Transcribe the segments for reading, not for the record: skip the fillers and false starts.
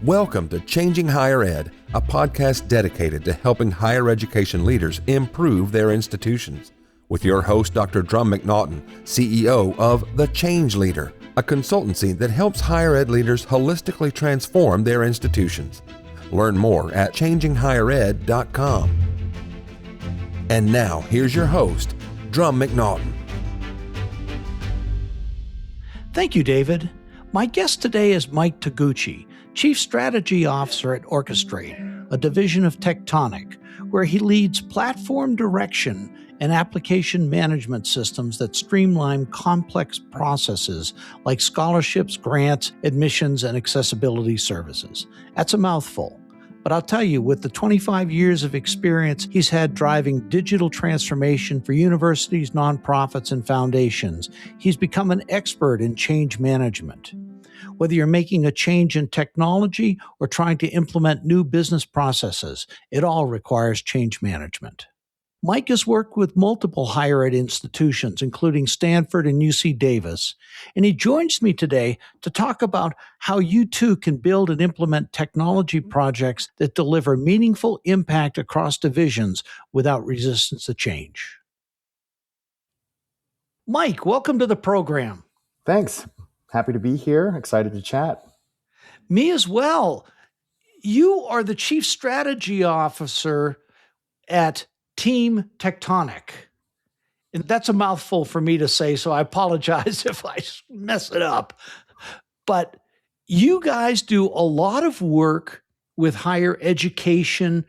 Welcome to Changing Higher Ed, a podcast dedicated to helping higher education leaders improve their institutions. With your host, Dr. Drumm McNaughton, CEO of The Change Leader, a consultancy that helps higher ed leaders holistically transform their institutions. Learn more at changinghighered.com. And now, here's your host, Drumm McNaughton. Thank you, David. My guest today is Mike Toguchi, Chief Strategy Officer at Orchestrate, a division of Tectonic, where he leads platform direction and application management systems that streamline complex processes like scholarships, grants, admissions, and accessibility services. That's a mouthful. But I'll tell you, with the 25 years of experience he's had driving digital transformation for universities, nonprofits, and foundations, he's become an expert in change management. Whether you're making a change in technology or trying to implement new business processes, it all requires change management. Mike has worked with multiple higher ed institutions, including Stanford and UC Davis, and he joins me today to talk about how you too can build and implement technology projects that deliver meaningful impact across divisions without resistance to change. Mike, welcome to the program. Thanks. Happy to be here. Excited to chat. Me as well. You are the Chief Strategy Officer at Team Tectonic. And that's a mouthful for me to say, so I apologize if I mess it up. But you guys do a lot of work with higher education,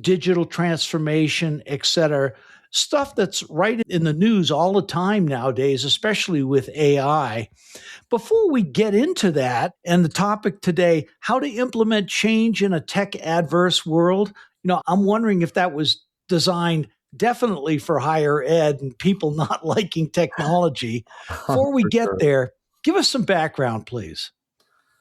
digital transformation, et cetera, stuff that's right in the news all the time nowadays, especially with AI. Before we get into that and the topic today, how to implement change in a tech-adverse world, I'm wondering if that was designed definitely for higher ed and people not liking technology. Before we get there, give us some background, please.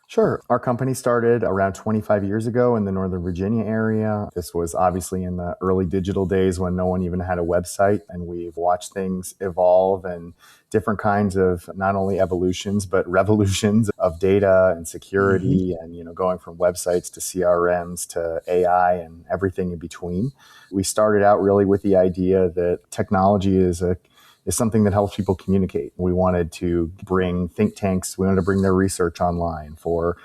Sure. Our company started around 25 years ago in the Northern Virginia area. This was obviously in the early digital days when no one even had a website, and we've watched things evolve and different kinds of not only evolutions, but revolutions of data and security and, going from websites to CRMs to AI and everything in between. We started out really with the idea that technology is something that helps people communicate. We wanted to bring think tanks, we wanted to bring their research online. For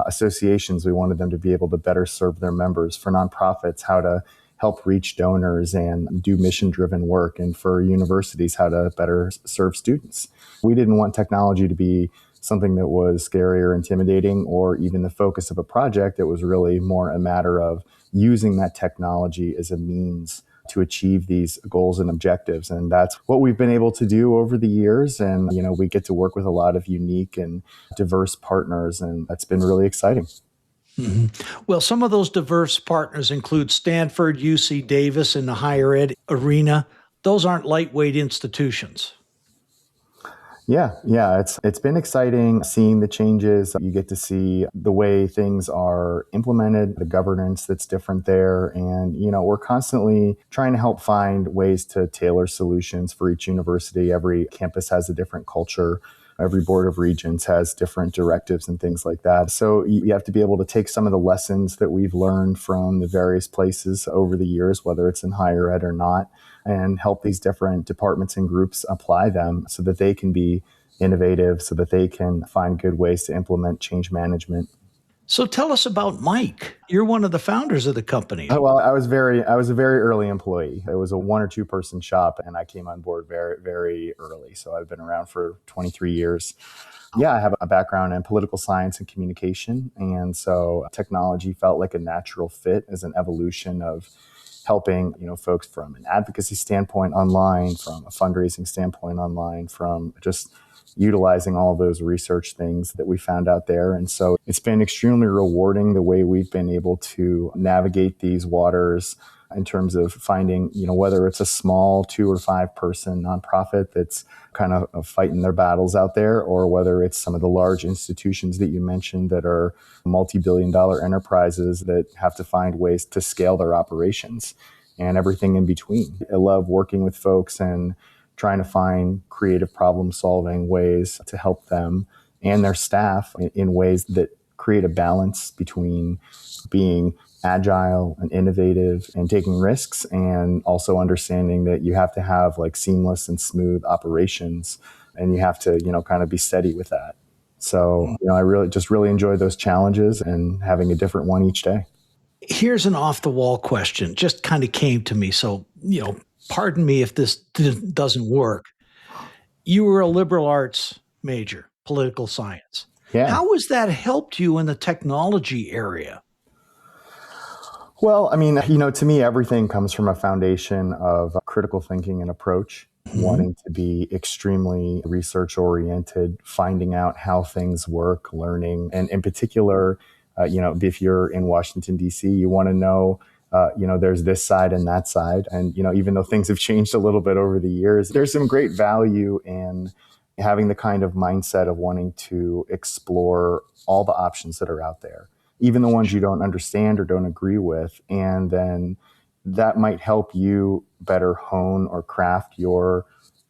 associations, we wanted them to be able to better serve their members. For nonprofits, how to help reach donors and do mission-driven work. And for universities, how to better serve students. We didn't want technology to be something that was scary or intimidating or even the focus of a project. It was really more a matter of using that technology as a means to achieve these goals and objectives. And that's what we've been able to do over the years. And, we get to work with a lot of unique and diverse partners, and that's been really exciting. Mm-hmm. Well, some of those diverse partners include Stanford, UC Davis in the higher ed arena. Those aren't lightweight institutions. Yeah. It's been exciting seeing the changes. You get to see the way things are implemented, the governance that's different there. And, we're constantly trying to help find ways to tailor solutions for each university. Every campus has a different culture. Every board of regents has different directives and things like that. So you have to be able to take some of the lessons that we've learned from the various places over the years, whether it's in higher ed or not, and help these different departments and groups apply them so that they can be innovative, so that they can find good ways to implement change management. So tell us about Mike. You're one of the founders of the company. Well, I was a very early employee. It was a 1 or 2 person shop, and I came on board very, very early. So I've been around for 23 years. Yeah, I have a background in political science and communication. And so technology felt like a natural fit as an evolution of helping, folks from an advocacy standpoint online, from a fundraising standpoint online, from just utilizing all of those research things that we found out there. And so it's been extremely rewarding the way we've been able to navigate these waters in terms of finding, whether it's a small 2 or 5 person nonprofit that's kind of fighting their battles out there, or whether it's some of the large institutions that you mentioned that are multi-billion-dollar enterprises that have to find ways to scale their operations and everything in between. I love working with folks and trying to find creative problem-solving ways to help them and their staff in ways that create a balance between being agile and innovative and taking risks, and also understanding that you have to have like seamless and smooth operations, and you have to, kind of be steady with that. So, I really enjoy those challenges and having a different one each day. Here's an off the wall question, just kind of came to me. So, pardon me if this doesn't work. You were a liberal arts major, political science. Yeah. How has that helped you in the technology area? Well, I mean, to me, everything comes from a foundation of critical thinking and approach, wanting to be extremely research oriented, finding out how things work, learning. And in particular, if you're in Washington, D.C., you want to know, there's this side and that side. And, even though things have changed a little bit over the years, there's some great value in having the kind of mindset of wanting to explore all the options that are out there, even the ones you don't understand or don't agree with. And then that might help you better hone or craft your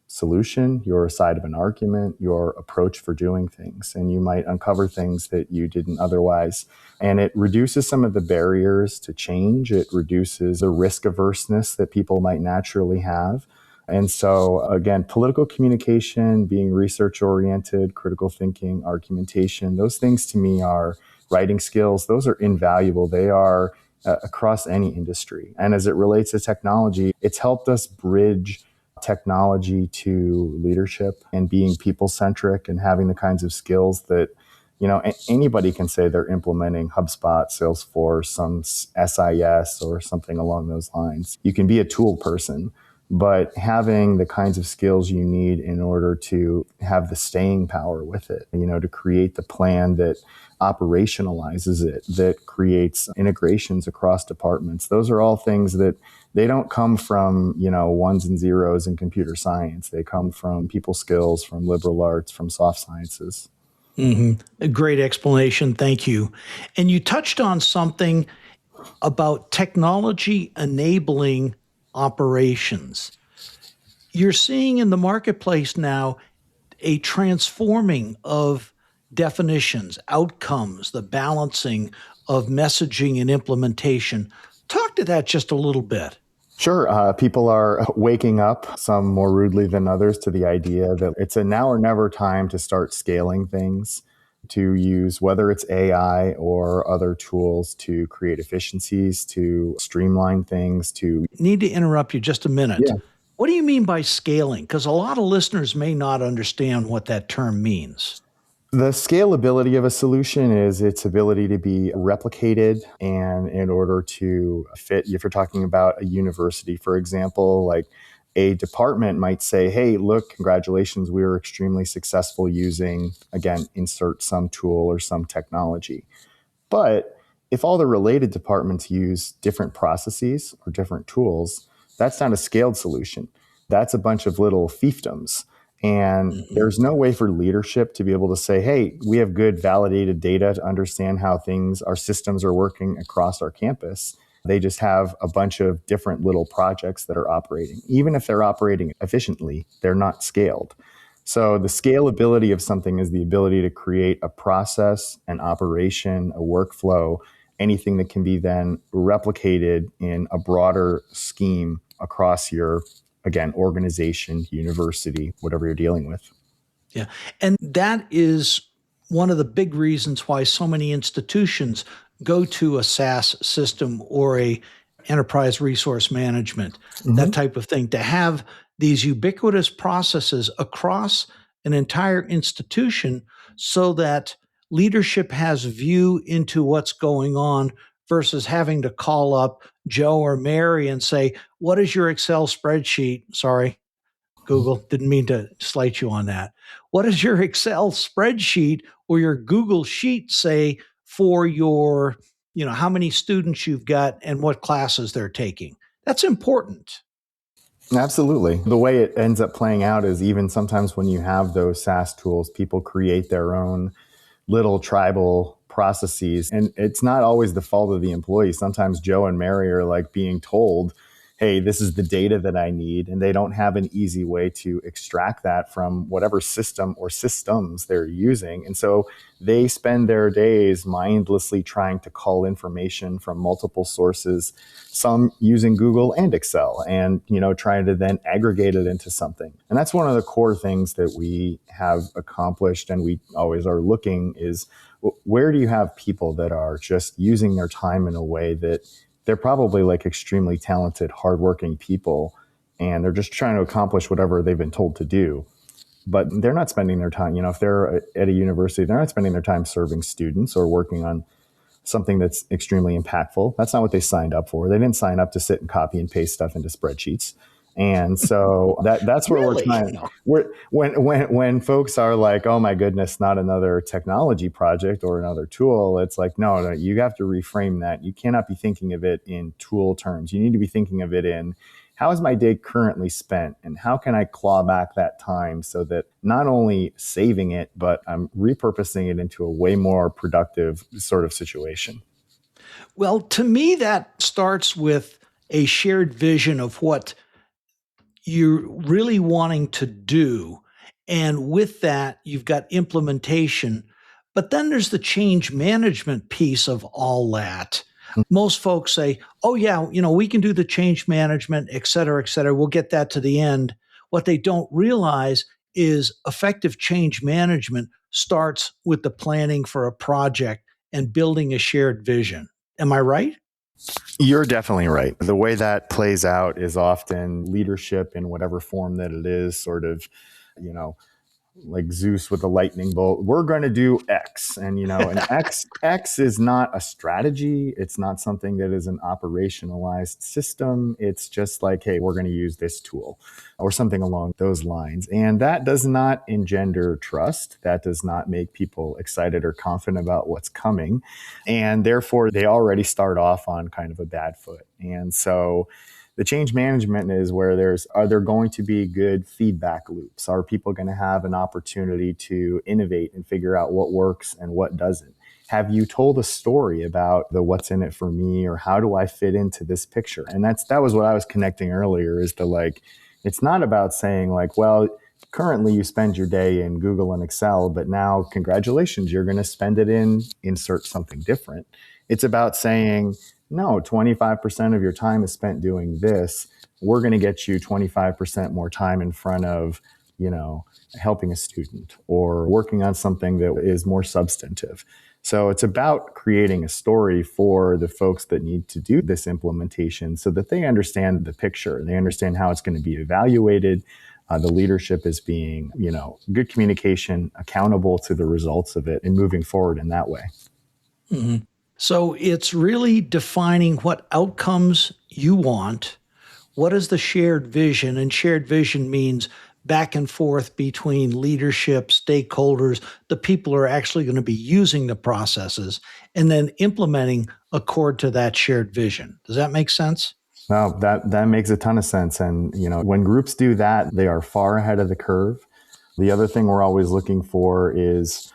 solution, your side of an argument, your approach for doing things. And you might uncover things that you didn't otherwise. And it reduces some of the barriers to change. It reduces the risk averseness that people might naturally have. And so, again, political communication, being research oriented, critical thinking, argumentation, those things to me are writing skills. Those are invaluable. They are across any industry. And as it relates to technology, it's helped us bridge technology to leadership and being people-centric and having the kinds of skills that, anybody can say they're implementing HubSpot, Salesforce, some SIS or something along those lines. You can be a tool person, but having the kinds of skills you need in order to have the staying power with it, to create the plan that operationalizes it, that creates integrations across departments. Those are all things that they don't come from, ones and zeros in computer science. They come from people skills, from liberal arts, from soft sciences. A great explanation. Thank you. And you touched on something about technology enabling operations. You're seeing in the marketplace now a transforming of definitions, outcomes, the balancing of messaging and implementation. Talk to that just a little bit. Sure. People are waking up, some more rudely than others, to the idea that it's a now or never time to start scaling things, to use whether it's AI or other tools to create efficiencies, to streamline things, to... Need to interrupt you just a minute. Yeah. What do you mean by scaling? Because a lot of listeners may not understand what that term means. The scalability of a solution is its ability to be replicated, and in order to fit, if you're talking about a university, for example, like a department might say, hey, look, congratulations, we were extremely successful using, again, insert some tool or some technology. But if all the related departments use different processes or different tools, that's not a scaled solution. That's a bunch of little fiefdoms. And there's no way for leadership to be able to say, hey, we have good validated data to understand how our systems are working across our campus. They just have a bunch of different little projects that are operating. Even if they're operating efficiently, they're not scaled. So the scalability of something is the ability to create a process, an operation, a workflow, anything that can be then replicated in a broader scheme across your, again, organization, university, whatever you're dealing with. Yeah. And that is one of the big reasons why so many institutions go to a SaaS system or a enterprise resource management, that type of thing, to have these ubiquitous processes across an entire institution so that leadership has view into what's going on versus having to call up Joe or Mary and say, what is your Excel spreadsheet? Sorry, Google, didn't mean to slight you on that. What does your Excel spreadsheet or your Google Sheet say for your, how many students you've got and what classes they're taking? That's important. Absolutely. The way it ends up playing out is even sometimes when you have those SaaS tools, people create their own little tribal processes. And it's not always the fault of the employee. Sometimes Joe and Mary are like being told, hey, this is the data that I need. And they don't have an easy way to extract that from whatever system or systems they're using. And so they spend their days mindlessly trying to cull information from multiple sources, some using Google and Excel, and, trying to then aggregate it into something. And that's one of the core things that we have accomplished, and we always are looking is, where do you have people that are just using their time in a way that they're probably like extremely talented, hardworking people, and they're just trying to accomplish whatever they've been told to do. But they're not spending their time, if they're at a university, they're not spending their time serving students or working on something that's extremely impactful. That's not what they signed up for. They didn't sign up to sit and copy and paste stuff into spreadsheets. And so that's where Really? we're trying. When folks are like, oh my goodness, not another technology project or another tool, it's like, no, you have to reframe that. You cannot be thinking of it in tool terms. You need to be thinking of it in, how is my day currently spent, and how can I claw back that time so that not only saving it, but I'm repurposing it into a way more productive sort of situation. Well, to me, that starts with a shared vision of what you're really wanting to do. And with that, you've got implementation. But then there's the change management piece of all that. Most folks say, oh, yeah, we can do the change management, et cetera, et cetera. We'll get that to the end. What they don't realize is effective change management starts with the planning for a project and building a shared vision. Am I right? You're definitely right. The way that plays out is often leadership in whatever form that it is, sort of, like Zeus with a lightning bolt. We're going to do X, and and X is not a strategy. It's not something that is an operationalized system. It's just like, hey, we're going to use this tool or something along those lines. And that does not engender trust. That does not make people excited or confident about what's coming. And therefore, they already start off on kind of a bad foot. And so the change management is where are there going to be good feedback loops? Are people going to have an opportunity to innovate and figure out what works and what doesn't? Have you told a story about the what's in it for me, or how do I fit into this picture? And that was what I was connecting earlier, is it's not about saying like, well, currently you spend your day in Google and Excel, but now congratulations, you're going to spend it in insert something different. It's about saying, no, 25% of your time is spent doing this. We're going to get you 25% more time in front of, helping a student or working on something that is more substantive. So it's about creating a story for the folks that need to do this implementation so that they understand the picture. They understand how it's going to be evaluated. The leadership is being, good communication, accountable to the results of it, and moving forward in that way. Mm-hmm. So it's really defining what outcomes you want. What is the shared vision? And shared vision means back and forth between leadership, stakeholders, the people who are actually going to be using the processes, and then implementing accord to that shared vision. Does that make sense? No, that makes a ton of sense. And, when groups do that, they are far ahead of the curve. The other thing we're always looking for is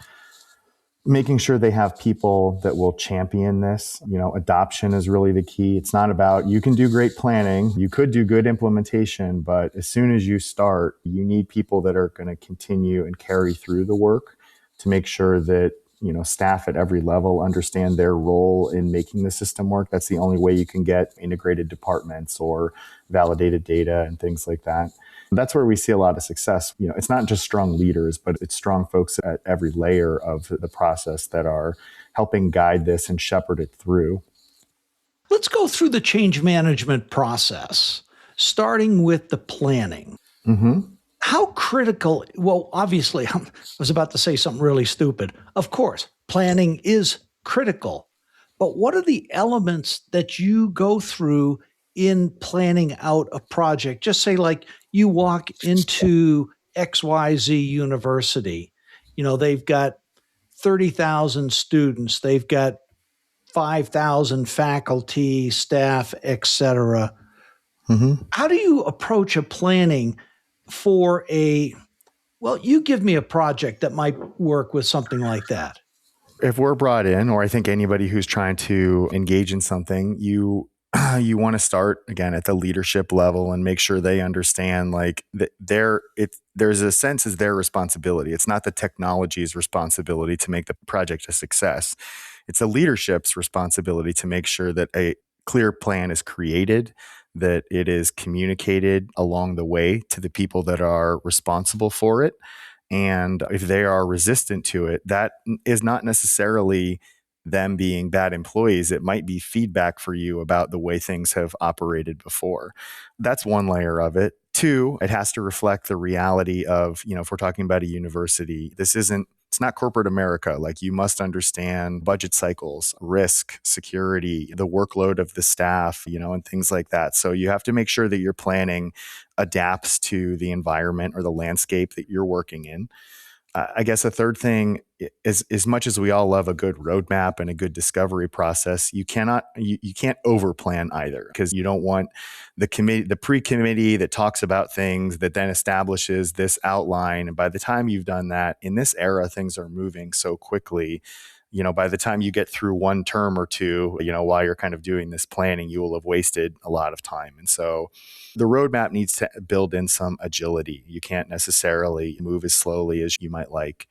making sure they have people that will champion this. Adoption is really the key. It's not about, you can do great planning, you could do good implementation, but as soon as you start, you need people that are going to continue and carry through the work to make sure that, staff at every level understand their role in making the system work. That's the only way you can get integrated departments or validated data and things like that. That's where we see a lot of success. It's not just strong leaders, but it's strong folks at every layer of the process that are helping guide this and shepherd it through. Let's go through the change management process, starting with the planning. Mm-hmm. How critical, well, obviously, I was about to say something really stupid. Of course, planning is critical, but what are the elements that you go through in planning out a project? Just say like you walk into XYZ University, they've got 30,000 students, they've got 5,000 faculty, staff, et cetera. Mm-hmm. How do you approach a planning for you give me a project that might work with something like that? If we're brought in, or I think anybody who's trying to engage in something, you you want to start again at the leadership level and make sure they understand like that there's a sense is their responsibility. It's not the technology's responsibility to make the project a success. It's a leadership's responsibility to make sure that a clear plan is created, that it is communicated along the way to the people that are responsible for it. And if they are resistant to it, that is not necessarily them being bad employees. It might be feedback for you about the way things have operated before. That's one layer of it. Two, it has to reflect the reality of, if we're talking about a university, it's not corporate America. Like, you must understand budget cycles, risk, security, the workload of the staff, and things like that. So you have to make sure that your planning adapts to the environment or the landscape that you're working in. I guess a third thing is, as much as we all love a good roadmap and a good discovery process, you can't overplan either, because you don't want the pre-committee that talks about things that then establishes this outline. And by the time you've done that, in this era, things are moving so quickly. By the time you get through one term or two, while you're kind of doing this planning, you will have wasted a lot of time. And so the roadmap needs to build in some agility. You can't necessarily move as slowly as you might like.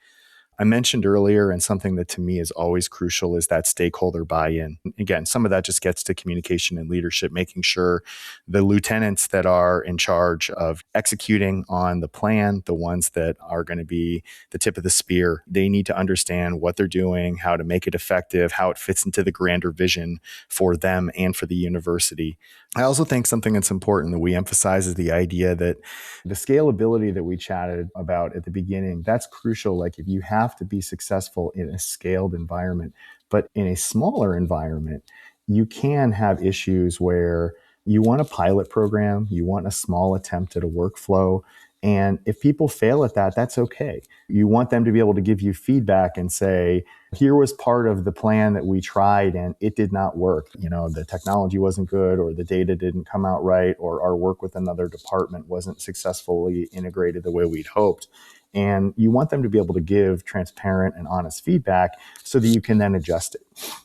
I mentioned earlier, and something that to me is always crucial, is that stakeholder buy-in. Again, some of that just gets to communication and leadership, making sure the lieutenants that are in charge of executing on the plan, the ones that are going to be the tip of the spear, they need to understand what they're doing, how to make it effective, how it fits into the grander vision for them and for the university. I also think something that's important that we emphasize is the idea that the scalability that we chatted about at the beginning, that's crucial. Like, if you have to be successful in a scaled environment, but in a smaller environment, you can have issues where you want a pilot program, you want a small attempt at a workflow. And if people fail at that, that's okay. You want them to be able to give you feedback and say, here was part of the plan that we tried and it did not work. The technology wasn't good, or the data didn't come out right, or our work with another department wasn't successfully integrated the way we'd hoped. And you want them to be able to give transparent and honest feedback so that you can then adjust it.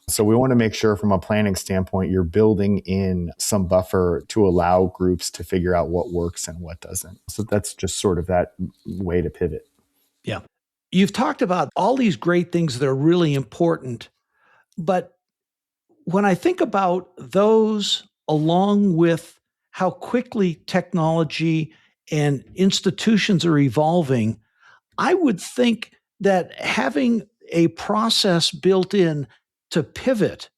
So we want to make sure from a planning standpoint, you're building in some buffer to allow groups to figure out what works and what doesn't. So that's just sort of that way to pivot. Yeah. You've talked about all these great things that are really important, but when I think about those, along with how quickly technology and institutions are evolving, I would think that having a process built in to pivot,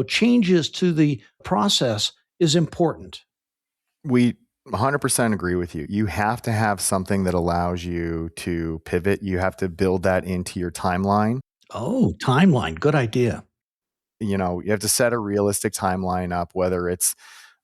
changes to the process is important. We 100% agree with you. You have to have something that allows you to pivot. You have to build that into your timeline. Oh, timeline. Good idea. You have to set a realistic timeline up, whether it's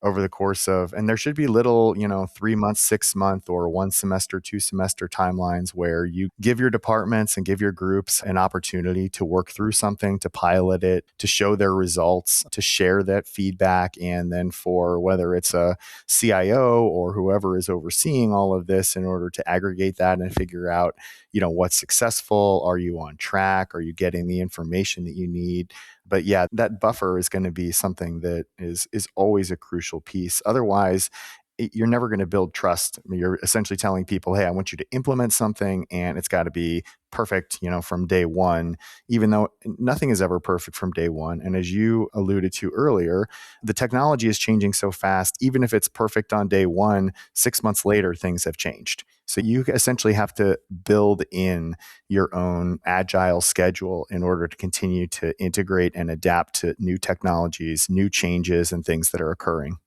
over the course of, and there should be little, 3 months, 6 month, or 1 semester, 2 semester timelines where you give your departments and give your groups an opportunity to work through something, to pilot it, to show their results, to share that feedback. And then for whether it's a CIO or whoever is overseeing all of this, in order to aggregate that and figure out, what's successful. Are you on track? Are you getting the information that you need? But yeah, that buffer is going to be something that is always a crucial piece. Otherwise, you're never going to build trust. You're essentially telling people, hey, I want you to implement something and it's got to be perfect, from day one, even though nothing is ever perfect from day one. And as you alluded to earlier, the technology is changing so fast. Even if it's perfect on day one, 6 months later, things have changed. So you essentially have to build in your own agile schedule in order to continue to integrate and adapt to new technologies, new changes, and things that are occurring.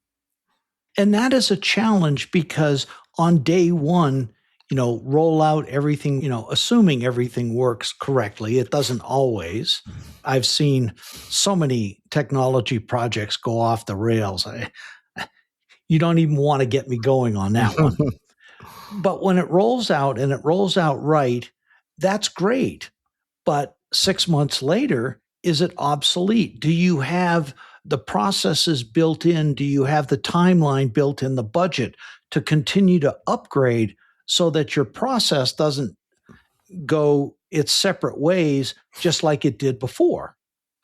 And that is a challenge because on day one, roll out everything, assuming everything works correctly. It doesn't always. I've seen so many technology projects go off the rails. You don't even want to get me going on that one. But when it rolls out and it rolls out right, that's great. But 6 months later, is it obsolete? Do you have the processes built in? Do you have the timeline built in, the budget to continue to upgrade so that your process doesn't go its separate ways just like it did before?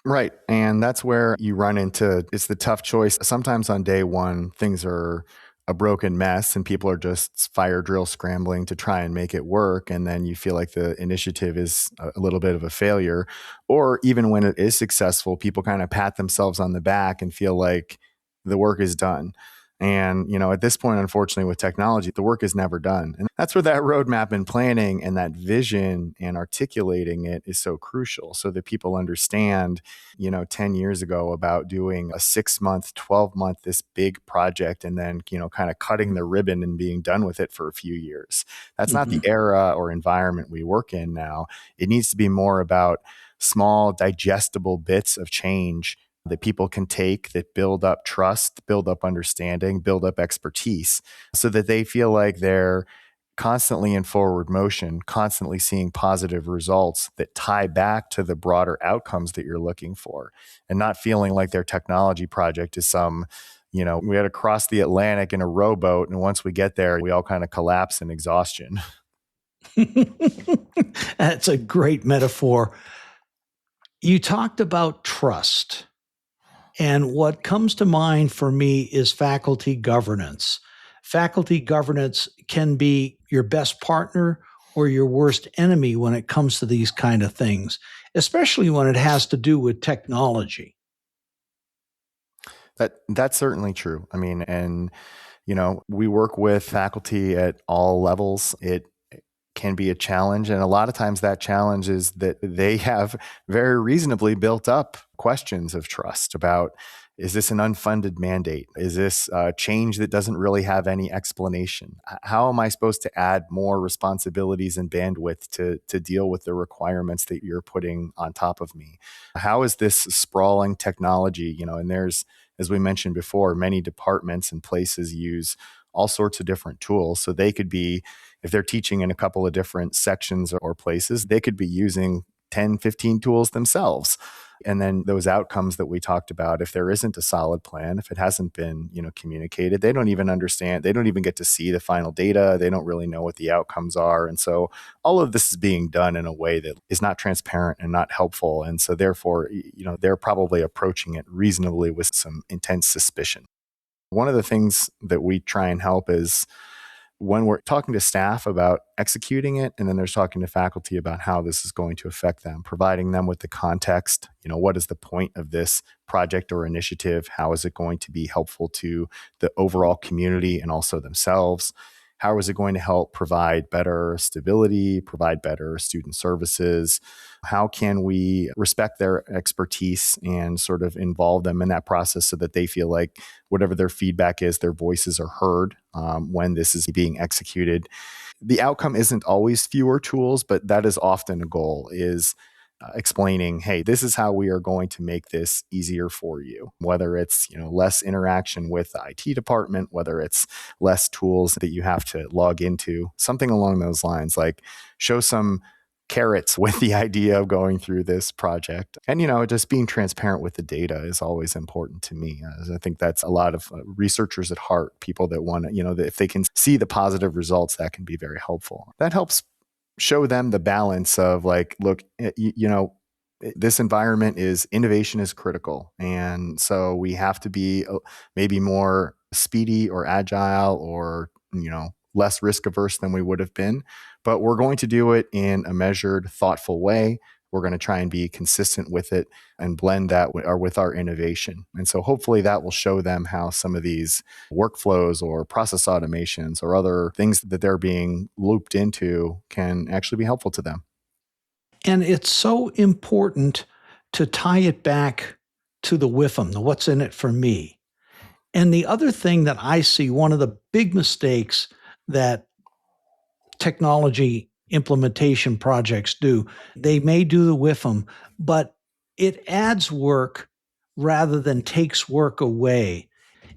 Right. And that's where you run into, it's the tough choice. Sometimes on day one, things are a broken mess and people are just fire drill scrambling to try and make it work. And then you feel like the initiative is a little bit of a failure. Or even when it is successful, people kind of pat themselves on the back and feel like the work is done. And, at this point, unfortunately, with technology, the work is never done. And that's where that roadmap and planning and that vision and articulating it is so crucial so that people understand, 10 years ago about doing a 6-month, 12-month, this big project and then, kind of cutting the ribbon and being done with it for a few years. That's not the era or environment we work in now. It needs to be more about small, digestible bits of change that people can take that build up trust, build up understanding, build up expertise so that they feel like they're constantly in forward motion, constantly seeing positive results that tie back to the broader outcomes that you're looking for and not feeling like their technology project is some, we had to cross the Atlantic in a rowboat. And once we get there, we all kind of collapse in exhaustion. That's a great metaphor. You talked about trust. And what comes to mind for me is faculty governance. Faculty governance can be your best partner or your worst enemy when it comes to these kind of things, especially when it has to do with technology. That's certainly true. I mean, and we work with faculty at all levels. It can be a challenge. And a lot of times that challenge is that they have very reasonably built up questions of trust about, is this an unfunded mandate? Is this a change that doesn't really have any explanation? How am I supposed to add more responsibilities and bandwidth to deal with the requirements that you're putting on top of me? How is this sprawling technology? And there's, as we mentioned before, many departments and places use all sorts of different tools. So they could be, if they're teaching in a couple of different sections or places, they could be using 10, 15 tools themselves. And then those outcomes that we talked about, if there isn't a solid plan, if it hasn't been, communicated, they don't even understand, they don't even get to see the final data. They don't really know what the outcomes are. And so all of this is being done in a way that is not transparent and not helpful. And so therefore, they're probably approaching it reasonably with some intense suspicion. One of the things that we try and help is when we're talking to staff about executing it, and then there's talking to faculty about how this is going to affect them, providing them with the context, what is the point of this project or initiative? How is it going to be helpful to the overall community and also themselves? How is it going to help provide better stability, provide better student services? How can we respect their expertise and sort of involve them in that process so that they feel like whatever their feedback is, their voices are heard when this is being executed? The outcome isn't always fewer tools, but that is often a goal, is explaining, hey, this is how we are going to make this easier for you, whether it's less interaction with the IT department, whether it's less tools that you have to log into, something along those lines, like show some carrots with the idea of going through this project. And just being transparent with the data is always important to me. I think that's a lot of researchers at heart, people that want to, that if they can see the positive results, that can be very helpful. That helps show them the balance of like, look, this environment is, innovation is critical. And so we have to be maybe more speedy or agile or, less risk averse than we would have been, but we're going to do it in a measured, thoughtful way. We're going to try and be consistent with it and blend that with our innovation. And so hopefully that will show them how some of these workflows or process automations or other things that they're being looped into can actually be helpful to them. And it's so important to tie it back to the WIFM, the what's in it for me. And the other thing that I see, one of the big mistakes that technology implementation projects do, they may do the WIFM, but it adds work rather than takes work away.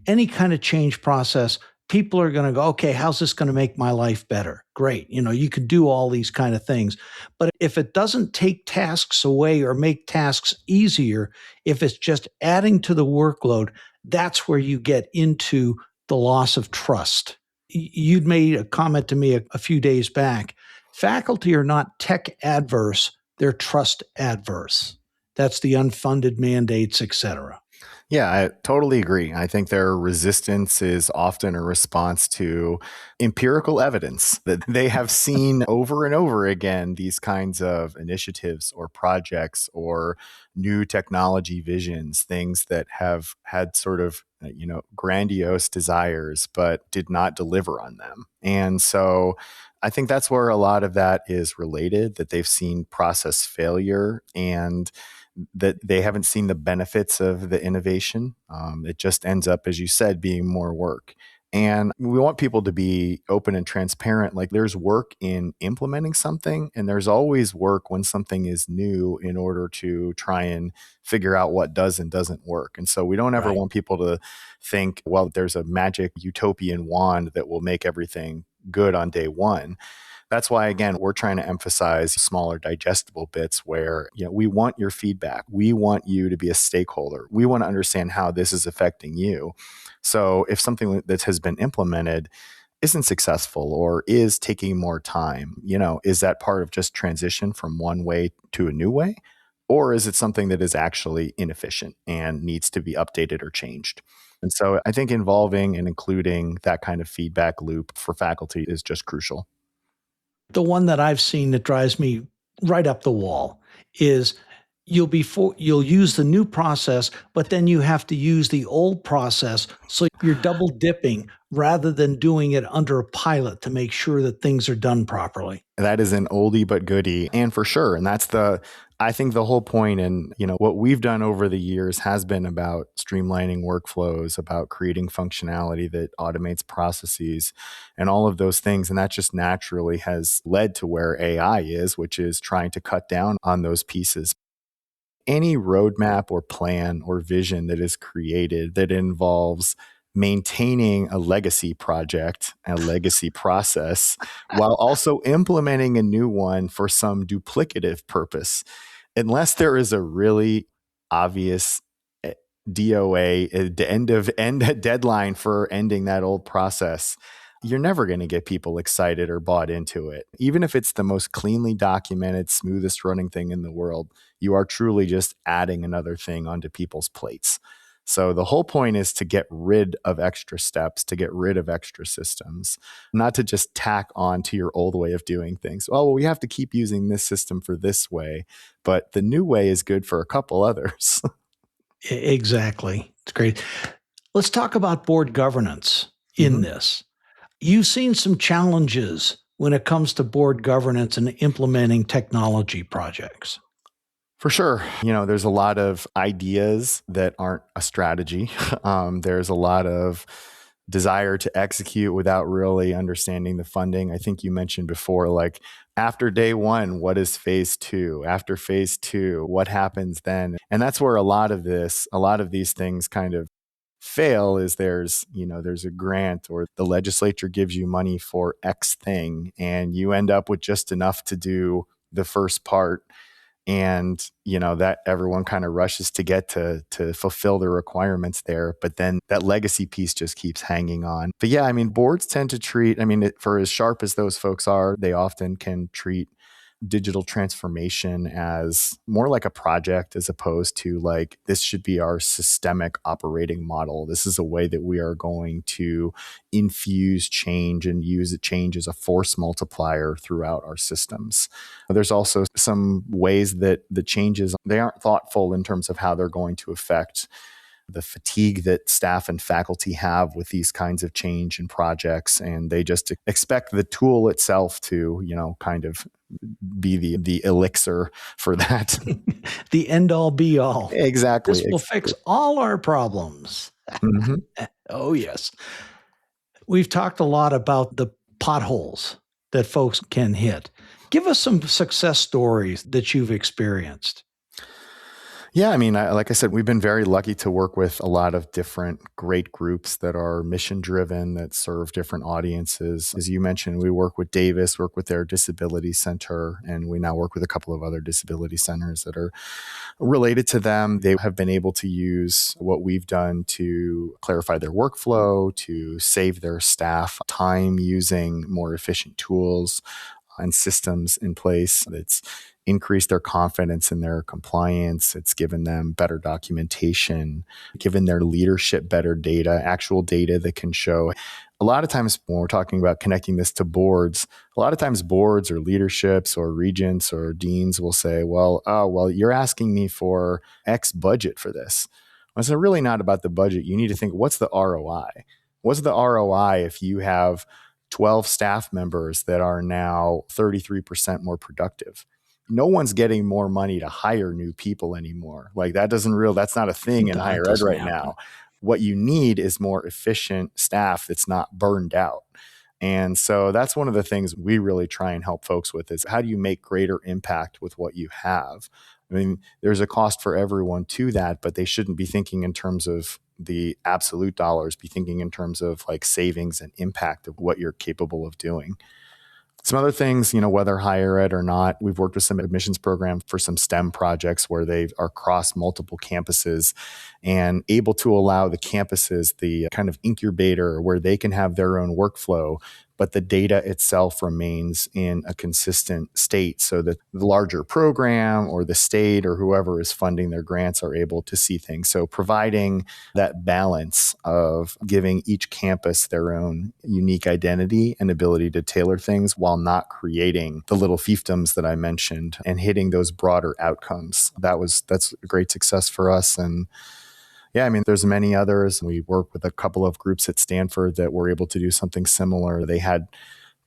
Any kind of change process, people are going to go, okay, how's this going to make my life better? Great. You can do all these kind of things. But if it doesn't take tasks away or make tasks easier, if it's just adding to the workload, that's where you get into the loss of trust. You'd made a comment to me a few days back. Faculty are not tech adverse, they're trust adverse. That's the unfunded mandates, et cetera. Yeah, I totally agree. I think their resistance is often a response to empirical evidence that they have seen over and over again these kinds of initiatives or projects or new technology visions, things that have had sort of, grandiose desires, but did not deliver on them. And so I think that's where a lot of that is related, that they've seen process failure and that they haven't seen the benefits of the innovation. It just ends up, as you said, being more work. And we want people to be open and transparent. Like there's work in implementing something, and there's always work when something is new in order to try and figure out what does and doesn't work. And so we don't ever want people to think, well, there's a magic utopian wand that will make everything good on day one. That's why, again, we're trying to emphasize smaller digestible bits where, we want your feedback. We want you to be a stakeholder. We want to understand how this is affecting you. So if something that has been implemented isn't successful or is taking more time, is that part of just transition from one way to a new way? Or is it something that is actually inefficient and needs to be updated or changed? And so I think involving and including that kind of feedback loop for faculty is just crucial. The one that I've seen that drives me right up the wall is you'll use the new process, but then you have to use the old process. So you're double dipping rather than doing it under a pilot to make sure that things are done properly. That is an oldie but goodie, and for sure. And that's I think the whole point, and what we've done over the years has been about streamlining workflows, about creating functionality that automates processes and all of those things. And that just naturally has led to where AI is, which is trying to cut down on those pieces. Any roadmap or plan or vision that is created that involves maintaining a legacy project, a legacy process, while also implementing a new one for some duplicative purpose, unless there is a really obvious DOA, end deadline for ending that old process, you're never going to get people excited or bought into it. Even if it's the most cleanly documented, smoothest running thing in the world, you are truly just adding another thing onto people's plates. So the whole point is to get rid of extra steps, to get rid of extra systems, not to just tack on to your old way of doing things. Oh, well, we have to keep using this system for this way, but the new way is good for a couple others. Exactly. It's great. Let's talk about board governance in this. You've seen some challenges when it comes to board governance and implementing technology projects. For sure. There's a lot of ideas that aren't a strategy. There's a lot of desire to execute without really understanding the funding. I think you mentioned before, like after day one, what is phase two? After phase two, what happens then? And that's where a lot of these things kind of fail is there's a grant or the legislature gives you money for X thing and you end up with just enough to do the first part. And, that everyone kind of rushes to get to fulfill the requirements there. But then that legacy piece just keeps hanging on. But yeah, boards tend to treat, for as sharp as those folks are, they often can treat digital transformation as more like a project as opposed to like, this should be our systemic operating model. This is a way that we are going to infuse change and use change as a force multiplier throughout our systems. There's also some ways that the changes, they aren't thoughtful in terms of how they're going to affect the fatigue that staff and faculty have with these kinds of change and projects. And they just expect the tool itself to, kind of be the elixir for that. The end all be all. Exactly. This will fix all our problems. Oh, yes. We've talked a lot about the potholes that folks can hit. Give us some success stories that you've experienced. Yeah, like I said, we've been very lucky to work with a lot of different great groups that are mission driven, that serve different audiences. As you mentioned, we work with Davis, work with their disability center, and we now work with a couple of other disability centers that are related to them. They have been able to use what we've done to clarify their workflow, to save their staff time using more efficient tools and systems in place. It's increased their confidence in their compliance. It's given them better documentation, given their leadership better data, actual data that can show. A lot of times when we're talking about connecting this to boards, a lot of times boards or leaderships or regents or deans will say, well, you're asking me for X budget for this. Well, it's really not about the budget. You need to think, what's the ROI? What's the ROI if you have 12 staff members that are now 33% more productive? No one's getting more money to hire new people anymore. Like that's not a thing in higher ed right now. What you need is more efficient staff that's not burned out. And so that's one of the things we really try and help folks with is how do you make greater impact with what you have? I mean, there's a cost for everyone to that, but they shouldn't be thinking in terms of the absolute dollars, be thinking in terms of like savings and impact of what you're capable of doing. Some other things, whether higher ed or not, we've worked with some admissions programs for some STEM projects where they are across multiple campuses and able to allow the campuses the kind of incubator where they can have their own workflow, but the data itself remains in a consistent state so that the larger program or the state or whoever is funding their grants are able to see things. So providing that balance of giving each campus their own unique identity and ability to tailor things while not creating the little fiefdoms that I mentioned and hitting those broader outcomes. That's a great success for us. And yeah, I mean, there's many others. We work with a couple of groups at Stanford that were able to do something similar. They had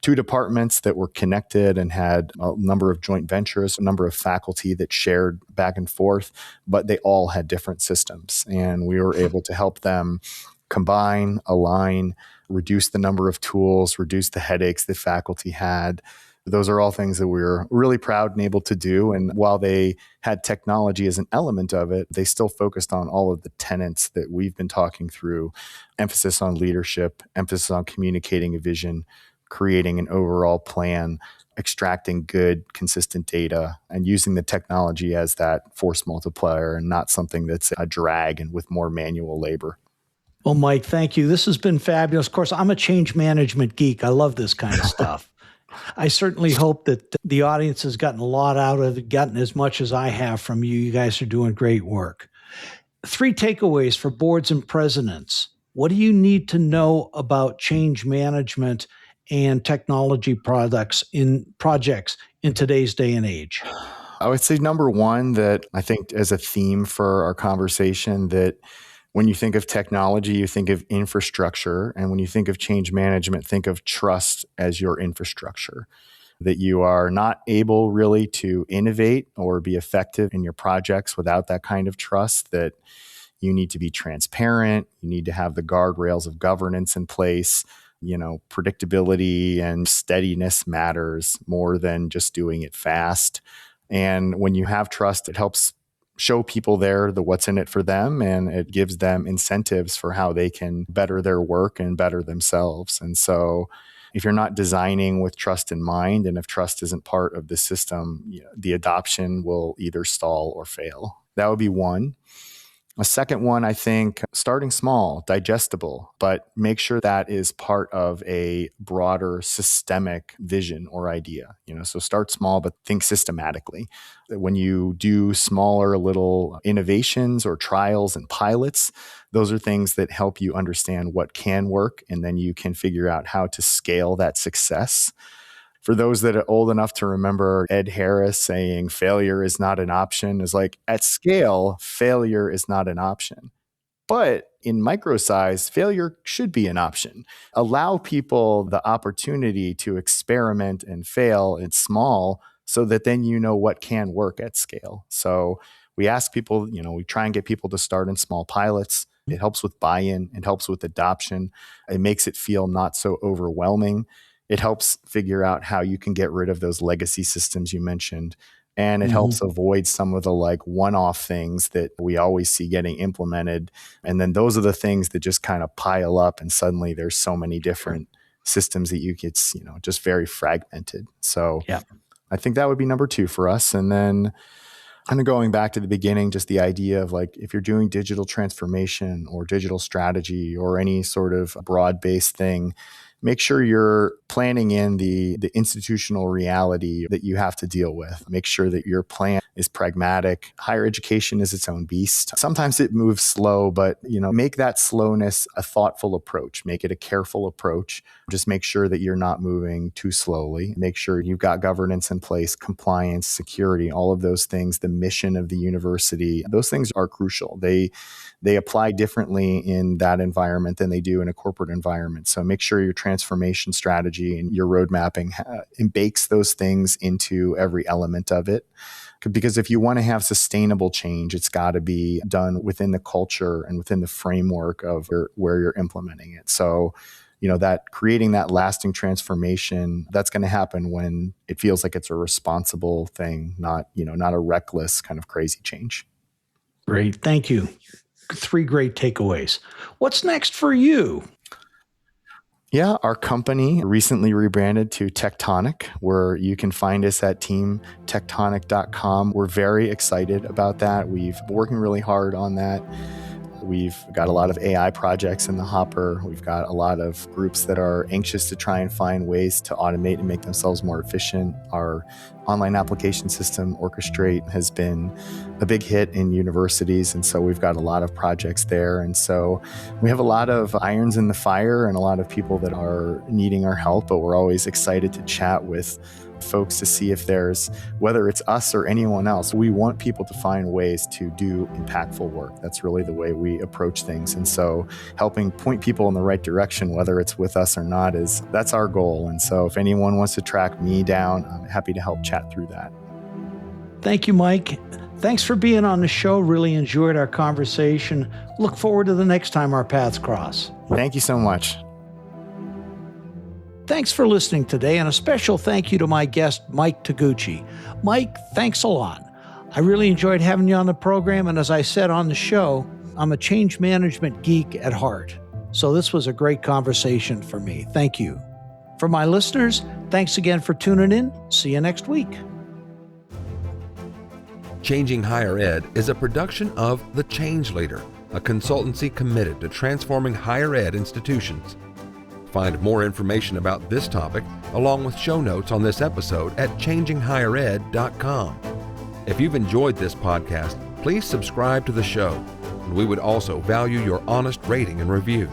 2 departments that were connected and had a number of joint ventures, a number of faculty that shared back and forth, but they all had different systems. And we were able to help them combine, align, reduce the number of tools, reduce the headaches that faculty had. Those are all things that we were really proud and able to do. And while they had technology as an element of it, they still focused on all of the tenets that we've been talking through, emphasis on leadership, emphasis on communicating a vision, creating an overall plan, extracting good, consistent data, and using the technology as that force multiplier and not something that's a drag and with more manual labor. Well, Mike, thank you. This has been fabulous. Of course, I'm a change management geek. I love this kind of stuff. I certainly hope that the audience has gotten a lot out of it, gotten as much as I have from you. You guys are doing great work. 3 takeaways for boards and presidents. What do you need to know about change management and technology projects in today's day and age? I would say number one, that I think as a theme for our conversation, that when you think of technology, you think of infrastructure. And when you think of change management, think of trust as your infrastructure. That you are not able really to innovate or be effective in your projects without that kind of trust, that you need to be transparent. You need to have the guardrails of governance in place. Predictability and steadiness matters more than just doing it fast. And when you have trust, it helps show people there the what's in it for them, and it gives them incentives for how they can better their work and better themselves. And so if you're not designing with trust in mind, and if trust isn't part of the system, the adoption will either stall or fail. That would be one. A second one, I think, starting small, digestible, but make sure that is part of a broader systemic vision or idea. So start small, but think systematically. When you do smaller little innovations or trials and pilots, those are things that help you understand what can work, and then you can figure out how to scale that success. For those that are old enough to remember Ed Harris saying failure is not an option, is like, at scale, failure is not an option. But in micro size, failure should be an option. Allow people the opportunity to experiment and fail in small so that then you know what can work at scale. So we ask people, we try and get people to start in small pilots. It helps with buy-in. It helps with adoption. It makes it feel not so overwhelming. It helps figure out how you can get rid of those legacy systems you mentioned. And it helps avoid some of the one-off things that we always see getting implemented. And then those are the things that just kind of pile up, and suddenly there's so many different systems that you get, just very fragmented. So I think that would be number 2 for us. And then kind of going back to the beginning, just the idea of if you're doing digital transformation or digital strategy or any sort of broad-based thing, make sure you're planning in the institutional reality that you have to deal with. Make sure that your plan is pragmatic. Higher education is its own beast. Sometimes it moves slow, but make that slowness a thoughtful approach. Make it a careful approach. Just make sure that you're not moving too slowly. Make sure you've got governance in place, compliance, security, all of those things, the mission of the university. Those things are crucial. They apply differently in that environment than they do in a corporate environment. So make sure your transformation strategy and your road mapping bakes those things into every element of it. Because if you want to have sustainable change, it's got to be done within the culture and within the framework of where you're implementing it. So, that creating that lasting transformation, that's going to happen when it feels like it's a responsible thing, not a reckless kind of crazy change. Great. Thank you. 3 great takeaways. What's next for you? Yeah, our company recently rebranded to Tectonic, where you can find us at teamtectonic.com. We're very excited about that. We've been working really hard on that. We've got a lot of AI projects in the hopper. We've got a lot of groups that are anxious to try and find ways to automate and make themselves more efficient. Our online application system, Orchestrate, has been a big hit in universities, and so we've got a lot of projects there. And so we have a lot of irons in the fire and a lot of people that are needing our help, but we're always excited to chat with folks to see if there's, whether it's us or anyone else, we want people to find ways to do impactful work. That's really the way we approach things. And so helping point people in the right direction, whether it's with us or not, that's our goal. And so if anyone wants to track me down, I'm happy to help chat through that. Thank you, Mike. Thanks for being on the show. Really enjoyed our conversation. Look forward to the next time our paths cross. Thank you so much. Thanks for listening today, and a special thank you to my guest, Mike Toguchi. Mike, thanks a lot. I really enjoyed having you on the program, and as I said on the show, I'm a change management geek at heart. So this was a great conversation for me. Thank you. For my listeners, thanks again for tuning in. See you next week. Changing Higher Ed is a production of The Change Leader, a consultancy committed to transforming higher ed institutions. Find more information about this topic, along with show notes on this episode at changinghighered.com. If you've enjoyed this podcast, please subscribe to the show, and we would also value your honest rating and review.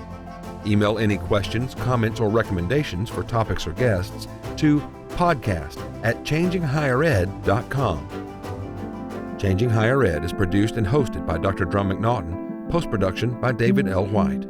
Email any questions, comments, or recommendations for topics or guests to podcast@changinghighered.com. Changing Higher Ed is produced and hosted by Dr. Drumm McNaughton, post-production by David L. White.